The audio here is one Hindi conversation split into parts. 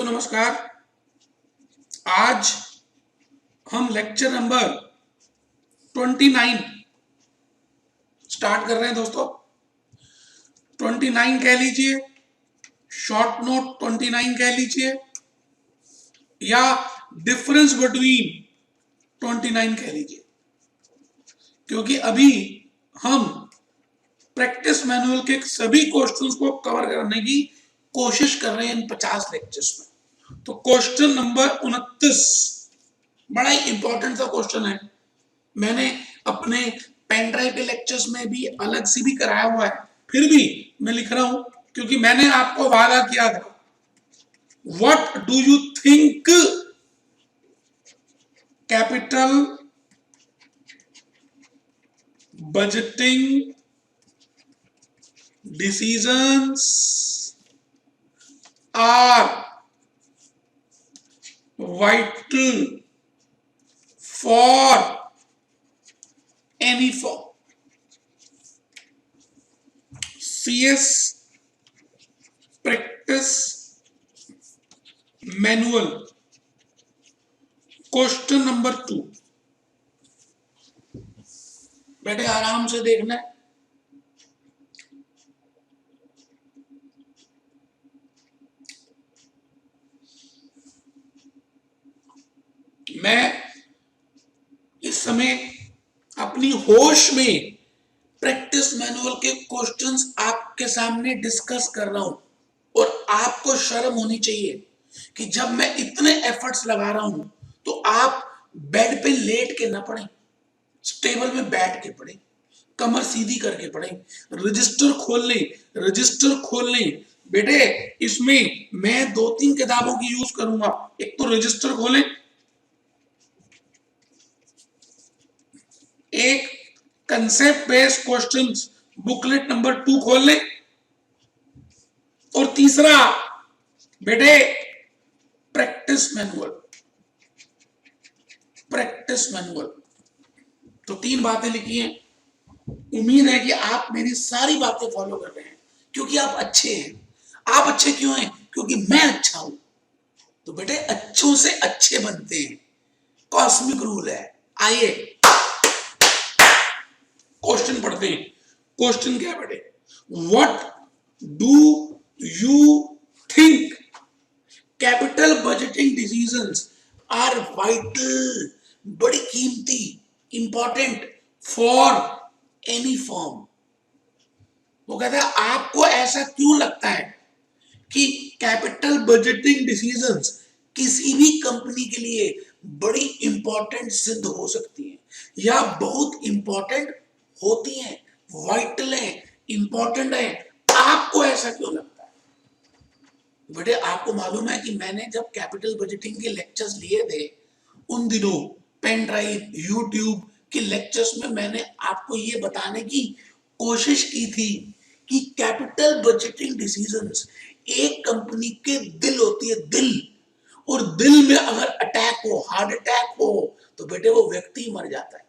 दोस्तों नमस्कार। आज हम लेक्चर नंबर 29 स्टार्ट कर रहे हैं दोस्तों। 29 कह लीजिए, शॉर्ट नोट 29 कह लीजिए, या डिफरेंस बिटवीन 29 कह लीजिए, क्योंकि अभी हम प्रैक्टिस मैनुअल के सभी क्वेश्चंस को कवर करने की कोशिश कर रहे हैं इन 50 लेक्चर्स में। तो क्वेश्चन नंबर 29 बड़ा ही इंपॉर्टेंट सा क्वेश्चन है। मैंने अपने पेन ड्राइव के लेक्चर्स में भी अलग से भी कराया हुआ है, फिर भी मैं लिख रहा हूं क्योंकि मैंने आपको वादा किया था। What do you think capital budgeting decisions are vital for any firm? CS practice manual question number 2। बेटे आराम से देखना है। मैं इस समय अपनी होश में प्रैक्टिस मैनुअल के क्वेश्चंस आपके सामने डिस्कस कर रहा हूं, और आपको शर्म होनी चाहिए कि जब मैं इतने एफर्ट्स लगा रहा हूं तो आप बेड पे लेट के ना पढ़ें, टेबल में बैठ के पढ़ें, कमर सीधी करके पढ़ें, रजिस्टर खोल लें। बेटे इसमें मैं 2-3 किताबों की यूज करूंगा। एक तो रजिस्टर खोलें, एक concept based questions booklet number 2 खोल लें, और तीसरा बेटे प्रैक्टिस मैनुअल। तो 3 बातें लिखी हैं। उम्मीद है कि आप मेरी सारी बातें फॉलो कर रहे हैं, क्योंकि आप अच्छे हैं। आप अच्छे क्यों हैं? क्योंकि मैं अच्छा हूं। तो बेटे अच्छों से अच्छे बनते हैं, कॉस्मिक रूल है। आइए क्वेश्चन पढ़ते हैं। क्वेश्चन क्या है बेटे? What do you think capital budgeting decisions are vital, बड़ी कीमती, इंपॉर्टेंट फॉर एनी फर्म। वो कहता है आपको ऐसा क्यों लगता है कि कैपिटल बजटिंग डिसीजंस किसी भी कंपनी के लिए बड़ी इंपॉर्टेंट सिद्ध हो सकती हैं, या बहुत इंपॉर्टेंट होती हैं, वाइटल है, इंपॉर्टेंट है? आपको ऐसा क्यों लगता है? बेटे आपको मालूम है कि मैंने जब कैपिटल बजटिंग के लेक्चर्स लिए थे, उन दिनों पेन ड्राइव, यूट्यूब के लेक्चर्स में मैंने आपको ये बताने की कोशिश की थी कि कैपिटल बजटिंग डिसीजंस एक कंपनी के दिल होती है, दिल। और दिल में अगर अटैक हो, हार्ट अटैक हो, तो बेटे वो व्यक्ति मर जाता है।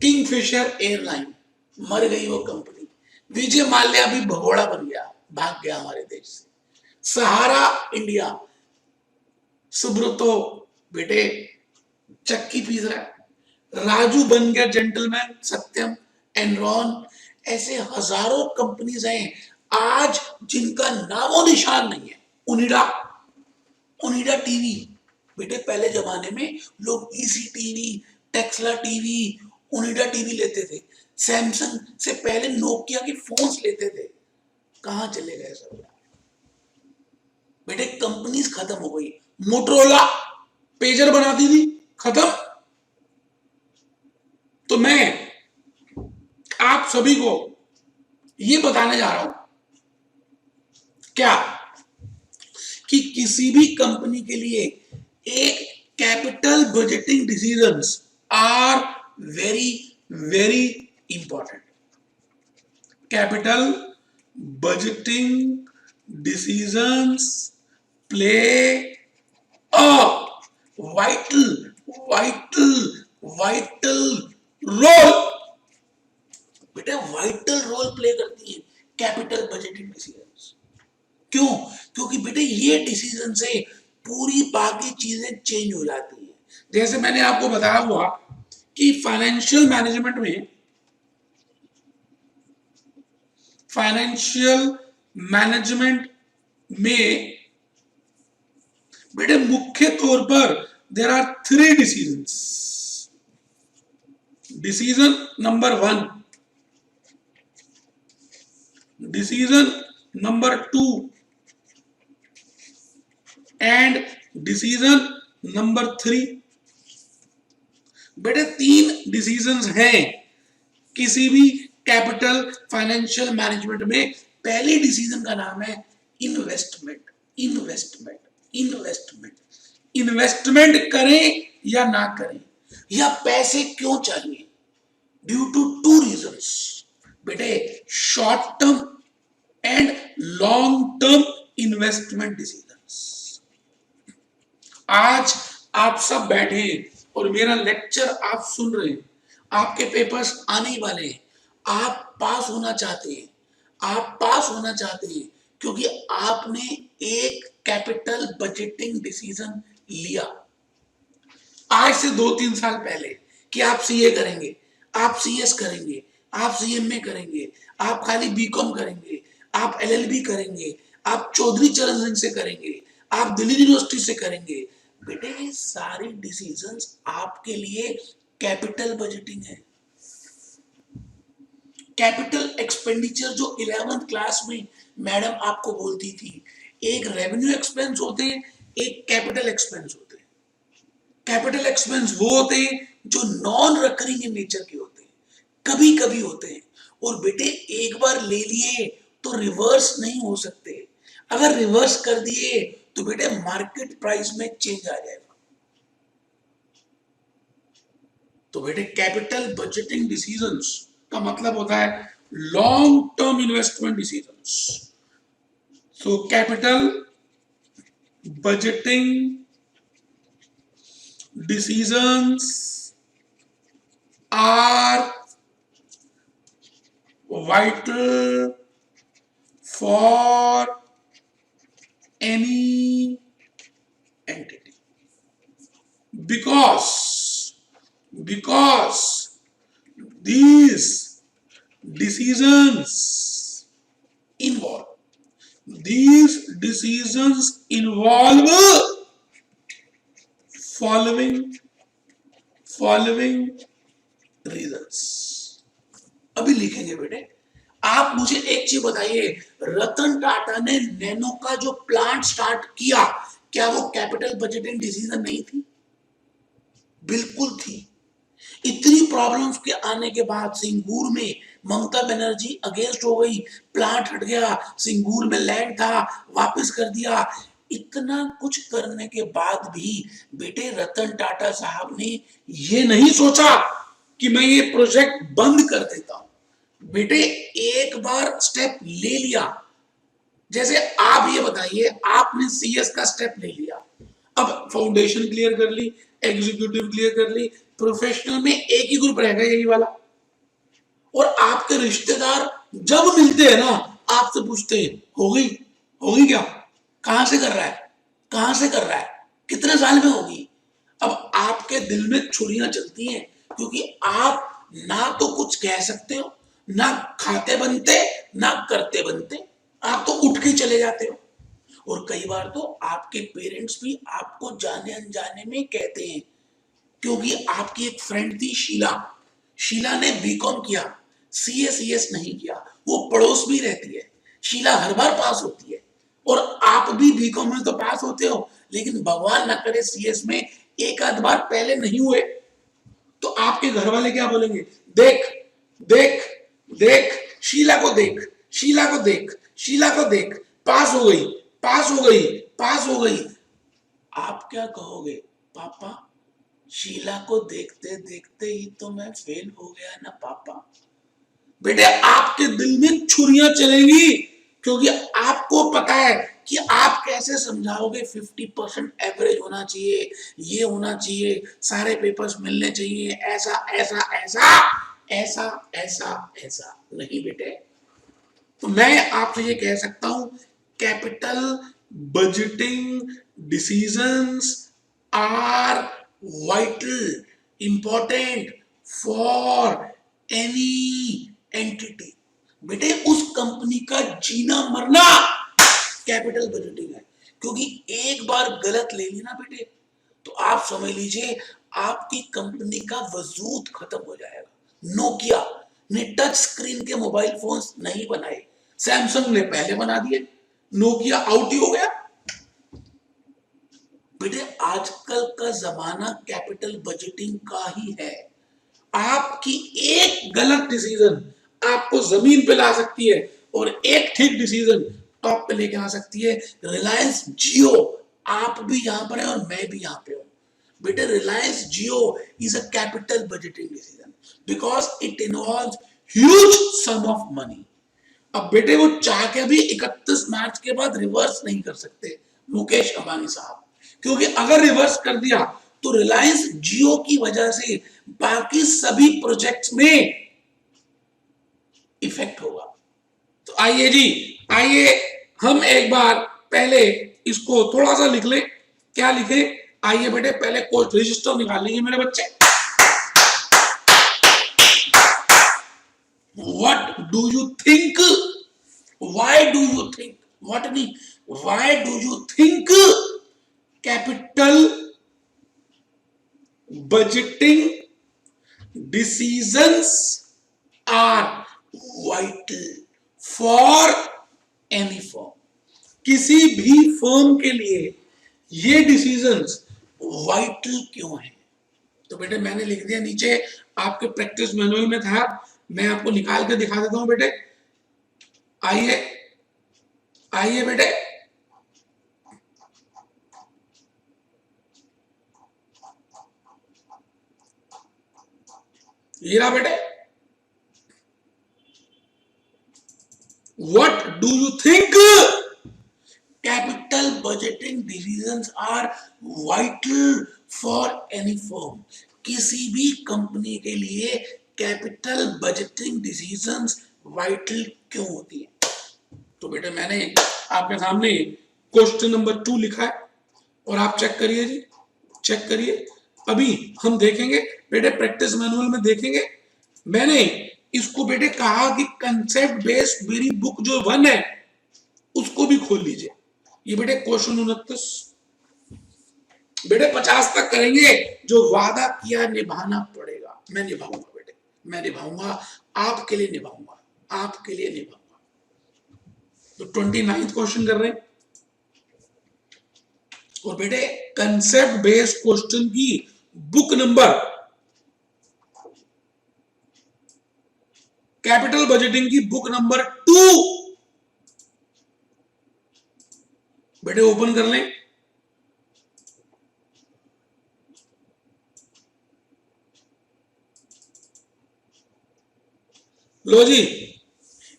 किंगफिशर एयरलाइन मर गई वो कंपनी। विजय माल्या भी भगोड़ा बन गया, भाग गया हमारे देश से। सहारा इंडिया, सुब्रतो बेटे चक्की पीस रहा है। राजू बन गया जेंटलमैन, सत्यम, एनरॉन, ऐसे हजारों कंपनीज हैं आज जिनका नामो निशान नहीं है। उनिडा टीवी, बेटे पहले जमाने में लोग EC TV, Texla TV, Onida TV लेते थे। सैमसंग से पहले नोकिया के फोन्स लेते थे। कहां चले गए सब? बेटे कंपनीज खत्म हो गई। मोटरोला पेजर बनाती थी, खत्म। तो मैं आप सभी को ये बताने जा रहा हूं क्या कि किसी भी कंपनी के लिए एक capital budgeting decisions are very very important. Capital budgeting decisions play a vital role. बेटा वाइटल रोल प्ले करती है कैपिटल बजटिंग डिसीजंस। क्यों? क्योंकि बेटे ये डिसीजन से पूरी बाकी चीजें चेंज हो जाती है। जैसे मैंने आपको बताया हुआ कि फाइनेंशियल मैनेजमेंट में बेटे मुख्य तौर पर there are 3 decisions. Decision number 1, decision number 2 and decision number 3। बेटे 3 डिसीजंस हैं किसी भी कैपिटल फाइनेंशियल मैनेजमेंट में। पहले डिसीजन का नाम है इन्वेस्टमेंट। इन्वेस्टमेंट इन्वेस्टमेंट इन्वेस्टमेंट करें या ना करें, या पैसे क्यों चाहिए, ड्यू टू 2 रीजंस बेटे, short term and long term investment decisions. आज आप सब बैठे और मेरा लेक्चर आप सुन रहे हैं, आपके पेपर्स आने वाले हैं, आप पास होना चाहते हैं, आप पास होना चाहते हैं क्योंकि आपने एक कैपिटल बजटिंग डिसीजन लिया आज से 2-3 साल पहले कि आप सीए करेंगे, आप सीएस करेंगे, आप सीएमए करेंगे, आप खाली बीकॉम करेंगे, आप एलएलबी करेंगे, आप चौधरी चरण सिंह से करेंगे, आप दिल्ली यूनिवर्सिटी से करेंगे। बेटे ये सारी डिसीजंस आपके लिए कैपिटल बजटिंग है। कैपिटल एक्सपेंडिचर जो 11th क्लास में मैडम आपको बोलती थी, एक रेवेन्यू एक्सपेंस होते हैं, एक कैपिटल एक्सपेंस होते हैं। कैपिटल एक्सपेंस वो होते हैं जो नॉन रिकरिंग इन नेचर के होते हैं, कभी कभी होते हैं, और बेटे एक बार ले लिए तो रिवर्स नहीं हो सकते। अगर रिवर्स कर दिए तो बेटे मार्केट प्राइस में चेंज आ जाएगा। तो बेटे कैपिटल बजटिंग डिसीजंस का मतलब होता है long term investment decisions. So capital budgeting decisions are vital for any entity because these decisions involve following reasons. अभी लिखेंगे बेटे। आप मुझे एक चीज बताइए, रतन टाटा ने नैनो का जो प्लांट स्टार्ट किया, क्या वो कैपिटल बजटिंग डिसीजन नहीं थी? बिल्कुल थी। इतनी प्रॉब्लम्स के आने के बाद सिंगूर में ममता बनर्जी अगेंस्ट हो गई, प्लांट हट गया, सिंगूर में लैंड था वापस कर दिया। इतना कुछ करने के बाद भी बेटे रतन टाटा साहब ने ये नहीं सोचा कि मैं ये प्रोजेक्ट बंद कर देता हूं। बेटे एक बार स्टेप ले लिया, जैसे आप ये बताइए, आपने सीएस का स्टेप ले लिया, अब फाउंडेशन क्लियर कर ली, एग्जीक्यूटिव क्लियर कर ली, प्रोफेशनल में एक ही ग्रुप रहेगा यही वाला, और आपके रिश्तेदार जब मिलते हैं ना आपसे पूछते हैं होगी क्या, कहां से कर रहा है, कहां से कर रहा है, कितने साल में होगी। अब आपके दिल में छुरियां चलती हैं क्योंकि आप ना तो कुछ कह सकते हो, ना खाते बनते, ना करते बनते, आप तो उठ के चले जाते हो। और कई बार तो आपके पेरेंट्स भी आपको जाने अनजाने में कहते हैं, क्योंकि आपकी एक फ्रेंड थी शीला ने बीकॉम किया, सीएस नहीं किया, वो पड़ोस में रहती है, शीला हर बार पास होती है, और आप भी बीकॉम में तो पास होते हो, लेकिन भगवान ना करे सीएस में एक आध बार पहले नहीं हुए, तो आपके घर वाले क्या बोलेंगे, देख देख देख शीला को देख, शीला को देख, शीला को देख, पास हो गई, पास हो गई, पास हो गई। आप क्या कहोगे, पापा शीला को देखते देखते ही तो मैं फेल हो गया ना पापा। बेटे आपके दिल में छुरियां चलेंगी क्योंकि आपको पता है कि आप कैसे समझाओगे 50% एवरेज होना चाहिए, ये होना चाहिए, सारे पेपर्स मिलने चाहिए, ऐसा ऐसा ऐसा ऐसा ऐसा ऐसा नहीं बेटे। तो मैं आपसे ये कह सकता हूं capital budgeting decisions are vital, important for any entity. बेटे उस कंपनी का जीना मरना कैपिटल बजटिंग है, क्योंकि एक बार गलत ले लेना बेटे तो आप समझ लीजिए आपकी कंपनी का वजूद खत्म हो जाएगा। नोकिया ने टच स्क्रीन के मोबाइल फोन्स नहीं बनाए, सैमसंग ने पहले बना दिए, नोकिया आउट ही हो गया। बेटे आजकल का जमाना कैपिटल बजटिंग का ही है। आपकी एक गलत डिसीजन आपको जमीन पे ला सकती है और एक ठीक डिसीजन टॉप पे लेके आ सकती है। रिलायंस जियो, आप भी यहां पर है और मैं भी यहां पे हूं। बेटे Reliance Jio is a capital budgeting decision because it involves huge sum of money. अब बेटे वो चाह के भी 31 मार्च के बाद रिवर्स नहीं कर सकते मुकेश अंबानी साहब, क्योंकि अगर रिवर्स कर दिया तो रिलायंस जियो की वजह से बाकी सभी प्रोजेक्ट्स में इफेक्ट होगा। तो आइए जी, आइए हम एक बार पहले इसको थोड़ा सा लिख लें। क्या लिखे? आइए बेटे पहले कोस्ट रजिस्टर निकाल लेंगे मेरे बच्चे। What do you think, why do you think, what नहीं, why do you think capital budgeting decisions are vital for any firm? किसी भी फर्म के लिए ये डिसीजंस वाइटल क्यों है? तो बेटे मैंने लिख दिया नीचे, आपके प्रैक्टिस मैनुअल में था, मैं आपको निकाल के दिखा देता हूं बेटे। आइए आइए बेटे, ये रहा बेटे। What do you think capital budgeting decisions are vital for any firm? किसी भी कंपनी के लिए कैपिटल बजटिंग डिसीजंस वाइटल क्यों होती है? तो बेटे मैंने आपके सामने क्वेश्चन नंबर 2 लिखा है और आप चेक करिए जी, चेक करिए। अभी हम देखेंगे बेटे प्रैक्टिस मैनुअल में देखेंगे, मैंने इसको बेटे कहा कि कंसेप्ट बेस्ड मेरी बुक जो 1 है उसको भी खोल लीजिए। ये बेटे क्वेश्चन 29, बेटे 50 तक करेंगे। जो वादा किया निभाना पड़ेगा, मैं निभाऊंगा बेटे, मैं निभाऊंगा, आपके लिए निभाऊंगा, आपके लिए निभाऊंगा। तो 29 क्वेश्चन कर रहे हैं और बेटे कंसेप्ट बेस्ड क्वेश्चन की बुक नंबर, कैपिटल बजटिंग की बुक नंबर 2 बेटे ओपन कर लें। लो जी,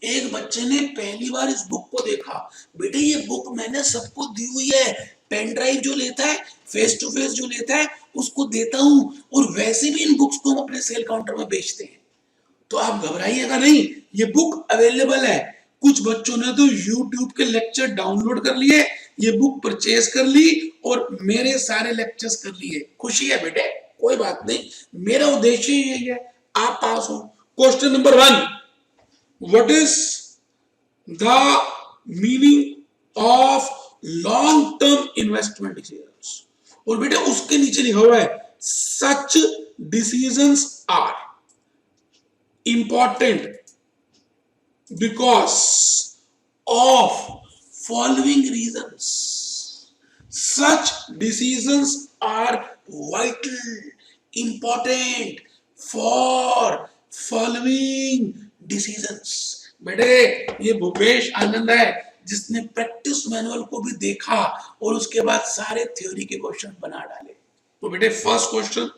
एक बच्चे ने पहली बार इस बुक को देखा। बेटे ये बुक मैंने सबको दी हुई है, पेन ड्राइव जो लेता है, फेस टू फेस जो लेता है उसको देता हूं, और वैसे भी इन बुक्स को हम अपने सेल काउंटर में बेचते हैं। तो आप घबराइएगा नहीं, ये बुक अवेलेबल है। कुछ बच्चों ने तो YouTube के लेक्चर डाउनलोड कर लिए, ये बुक परचेज कर ली और मेरे सारे लेक्चर्स कर लिए। खुशी है बेटे, कोई बात नहीं, मेरा उद्देश्य यही है आप पास हो। Question number 1, what is the meaning of long term investment decisions? और बेटे उसके नीचे लिखा हुआ है such decisions are important because of following reasons. Such decisions are vital, important for following decisions. बेटे ये भूपेश आनंद है जिसने प्रैक्टिस मैनुअल को भी देखा और उसके बाद सारे थ्योरी के क्वेश्चन बना डाले। तो बेटे फर्स्ट क्वेश्चन,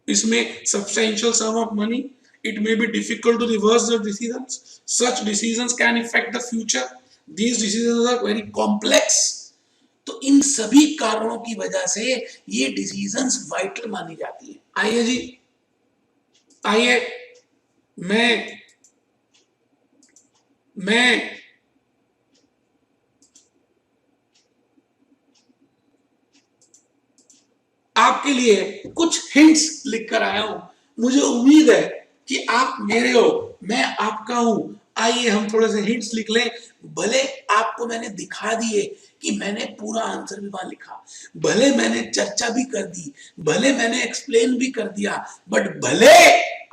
इसमें substantial sum of money, it may be difficult to reverse the decisions, such decisions can affect the future, these decisions are very complex। तो इन सभी कारणों की वजह से ये डिसीजंस वाइटल मानी जाती है। आइए जी, आइए मैं आपके लिए कुछ हिंट्स लिख कर आया हूं। मुझे उम्मीद है कि आप मेरे हो, मैं आपका हूं। आइए हम थोड़े से हिंट्स लिख लें। भले आपको मैंने दिखा दिए कि मैंने पूरा आंसर भी वहां लिखा, भले मैंने चर्चा भी कर दी, भले मैंने एक्सप्लेन भी कर दिया, बट भले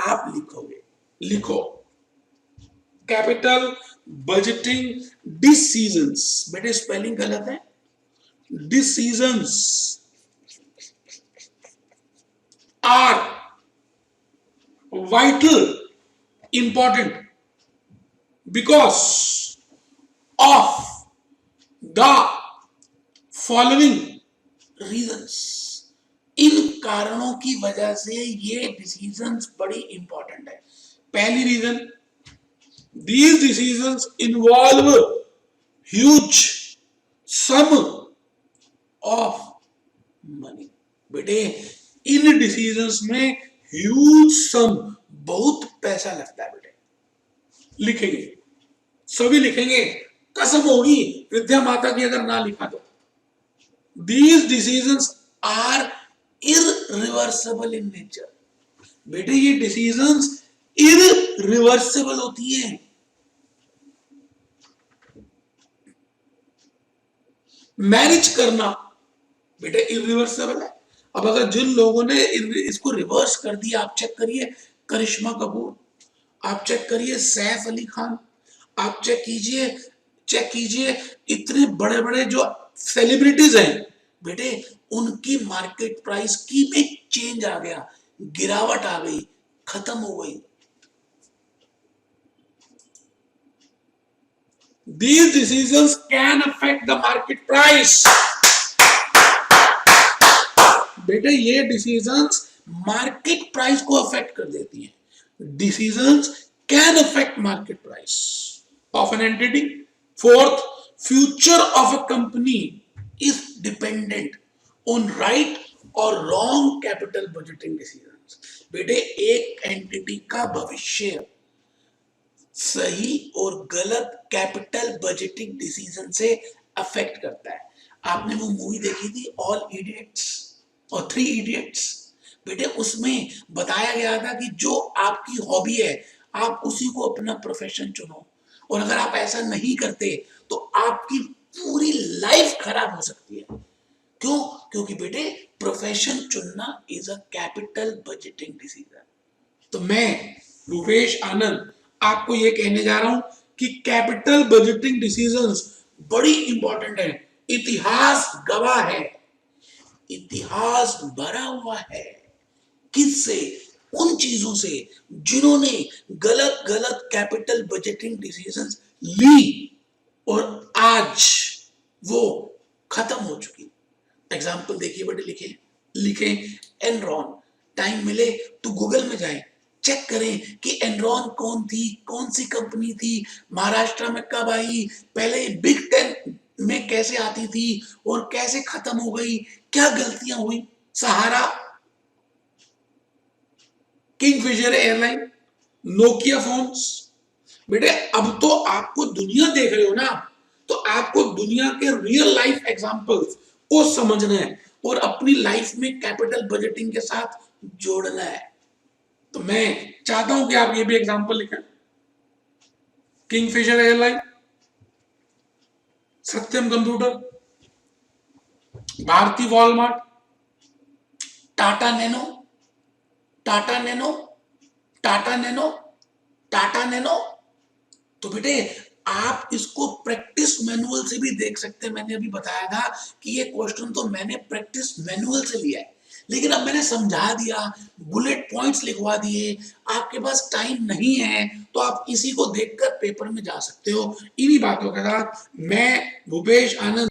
आप लिखोगे। लिखो कैपिटल बजटिंग डिसीजंस। बेटे स्पेलिंग गलत है, decisions are vital, important because of the following reasons। इन कारणों की वजह से ये डिसीजंस बड़ी इंपॉर्टेंट है। पहली reason, these decisions involve huge sum of money। बेटे इन डिसीजंस में ह्यूज सम, बहुत पैसा लगता है। बेटे लिखेंगे, सभी लिखेंगे, कसम होगी विद्या माता की अगर ना लिखा तो। These decisions are irreversible in nature. बेटे ये डिसीजंस इररिवर्सिबल होती हैं। मैरिज करना बेटे इररिवर्सिबल है। अब अगर जिन लोगों ने इसको रिवर्स कर दिया, आप चेक करिए करिश्मा कपूर, आप चेक करिए सैफ अली खान, आप चेक कीजिए इतने बड़े बड़े जो सेलिब्रिटीज हैं बेटे, उनकी मार्केट प्राइस की में चेंज आ गया, गिरावट आ गई, खत्म हो गई। These decisions can affect the market price। बेटे ये डिसीजंस मार्केट प्राइस को अफेक्ट कर देती हैं। Decisions can affect market price of an entity. Fourth, future of a company is dependent on right और रॉन्ग कैपिटल बजटिंग डिसीजंस। बेटे एक एंटिटी का भविष्य सही और गलत कैपिटल बजटिंग डिसीजन से अफेक्ट करता है। आपने वो मूवी देखी थी ऑल इडियट्स और थ्री इडियट्स? बेटे उसमें बताया गया था कि जो आपकी हॉबी है आप उसी को अपना प्रोफेशन चुनो, और अगर आप ऐसा नहीं करते तो आपकी पूरी लाइफ खराब हो सकती है। क्यों? क्योंकि बेटे प्रोफेशन चुनना is a capital budgeting decision. तो मैं भूपेश आनंद आपको ये कहने जा रहा हूं कि कैपिटल बजटिंग डिसीजंस बड़ी इंपॉर्टेंट है। इतिहास गवाह है, इतिहास भरा हुआ है किससे? उन चीजों से जिन्होंने गलत गलत कैपिटल बजटिंग डिसीजंस ली और आज वो खत्म हो चुकी। एग्जाम्पल देखिए बेटे, लिखे एनरॉन। टाइम मिले तो गूगल में जाएं, चेक करें कि एनरॉन कौन थी, कौन सी कंपनी थी, महाराष्ट्र में कब आई, पहले बिग 10 में कैसे आती थी और कैसे खत्म हो गई, क्या गलतियां हुई। सहारा, किंगफिशर एयरलाइन, नोकिया फोन्स। बेटे अब तो आपको दुनिया देख रहे हो ना, तो आपको दुनिया के रियल लाइफ एग्जांपल्स को समझना है और अपनी लाइफ में कैपिटल बजटिंग के साथ जोड़ना है। तो मैं चाहता हूं कि आप ये भी एग्जांपल लिखें। Kingfisher airline, Satyam computer, Bharti Walmart, Tata Nano, Tata Nano, Tata Nano, Tata Nano. तो बेटे आप इसको प्रैक्टिस मैनुअल से भी देख सकते हैं। मैंने अभी बताया था कि ये क्वेश्चन तो मैंने प्रैक्टिस मैनुअल से लिया है, लेकिन अब मैंने समझा दिया, बुलेट पॉइंट्स लिखवा दिए। आपके पास टाइम नहीं है तो आप इसी को देखकर पेपर में जा सकते हो। इन्हीं बातों के साथ मैं भूपेश आनंद